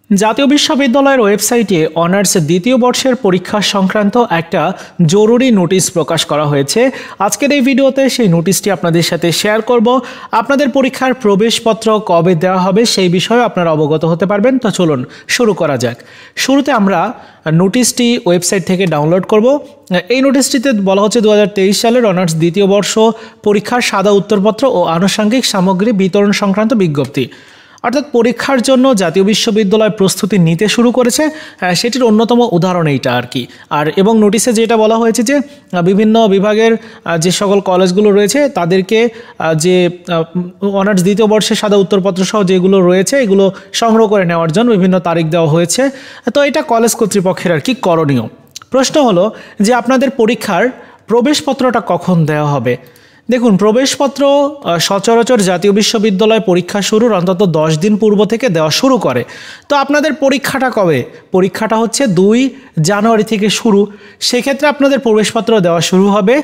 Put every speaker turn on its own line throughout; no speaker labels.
জাতীয় বিশ্ববিদ্যালয়ের ওয়েবসাইটে অনার্স দ্বিতীয় বর্ষের পরীক্ষা সংক্রান্ত একটা জরুরি নোটিশ প্রকাশ করা হয়েছে। আজকের এই ভিডিওতে সেই নোটিশটি আপনাদের সাথে শেয়ার করব। আপনাদের পরীক্ষার প্রবেশপত্র কবে দেওয়া হবে সেই বিষয়ে আপনারা অবগত হতে পারবেন। তো চলুন শুরু করা যাক। শুরুতে আমরা নোটিশটি ওয়েবসাইট থেকে ডাউনলোড করব। এই নোটিশটিতে বলা হচ্ছে 2023 সালের অনার্স দ্বিতীয় বর্ষ পরীক্ষার সাদা উত্তরপত্র ও আনুষঙ্গিক সামগ্রী বিতরণ সংক্রান্ত বিজ্ঞপ্তি। অর্থাৎ পরীক্ষার জন্য জাতীয় বিশ্ববিদ্যালয় প্রস্তুতি নিতে শুরু করেছে, সেটির অন্যতম উদাহরণ এইটা আর কি। এবং নোটিশে যেটা বলা হয়েছে যে বিভিন্ন বিভাগের যে সকল কলেজগুলো রয়েছে তাদেরকে যে অনার্স দ্বিতীয় বর্ষে সাদা উত্তরপত্র সহ যেগুলো রয়েছে এগুলো সংগ্রহ করে নেওয়ার জন্য বিভিন্ন তারিখ দেওয়া হয়েছে। তো এটা কলেজ কর্তৃপক্ষের আর কি করণীয়। প্রশ্ন হলো যে আপনাদের পরীক্ষার প্রবেশপত্রটা কখন দেওয়া হবে। দেখুন, প্রবেশপত্র সচরাচর জাতীয় বিশ্ববিদ্যালয় পরীক্ষা শুরুর অন্তত 10 দিন পূর্ব থেকে দেওয়া শুরু করে। তো আপনাদের পরীক্ষাটা কবে? পরীক্ষাটা হচ্ছে 2 জানুয়ারি থেকে শুরু। সেক্ষেত্রে আপনাদের প্রবেশপত্র দেওয়া শুরু হবে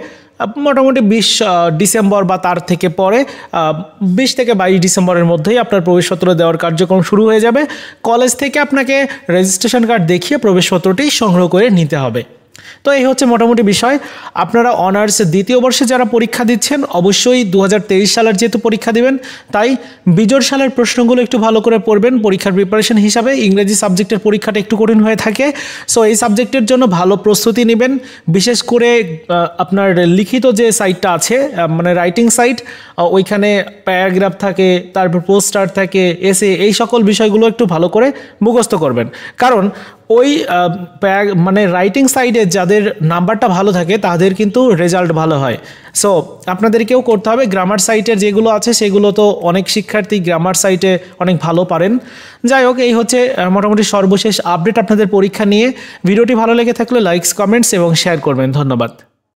মোটামুটি 20 ডিসেম্বর বা তার থেকে পরে 20 থেকে 22 ডিসেম্বরের মধ্যেই আপনার প্রবেশপত্র দেওয়ার কার্যক্রম শুরু হয়ে যাবে। কলেজ থেকে আপনাকে রেজিস্ট্রেশন কার্ড দেখিয়ে প্রবেশপত্রটি সংগ্রহ করে নিতে হবে। তো এই হচ্ছে মোটামুটি বিষয়। আপনারা অনার্স দ্বিতীয় বর্ষে যারা পরীক্ষা দিচ্ছেন অবশ্যই 2023 সালের যেহেতু পরীক্ষা দিবেন তাই বিজোড় সালের প্রশ্নগুলো একটু ভালো করে পড়বেন। পরীক্ষার প্রিপারেশন হিসাবে ইংরেজি সাবজেক্টের পরীক্ষাটা একটু কঠিন হয়ে থাকে। সো এই সাবজেক্টের জন্য ভালো প্রস্তুতি নেবেন। বিশেষ করে আপনার লিখিত যে সাইটটা আছে মানে রাইটিং সাইট, ওইখানে প্যারাগ্রাফ থাকে, তারপর পোস্টার থাকে, এসে এই সকল বিষয়গুলো একটু ভালো করে মুখস্থ করবেন। কারণ ওই মানে রাইটিং সাইডে যাদের নাম্বারটা ভালো থাকে তাদের কিন্তু রেজাল্ট ভালো হয়। সো আপনাদেরকেও করতে হবে। গ্রামার সাইটের যেগুলো আছে সেগুলো তো অনেক শিক্ষার্থী গ্রামার সাইটে অনেক ভালো পারেন। যাই হোক, এই হচ্ছে মোটামুটি সর্বশেষ আপডেট আপনাদের পরীক্ষা নিয়ে। ভিডিওটি ভালো লেগে থাকলে লাইকস, কমেন্টস এবং শেয়ার করবেন। ধন্যবাদ।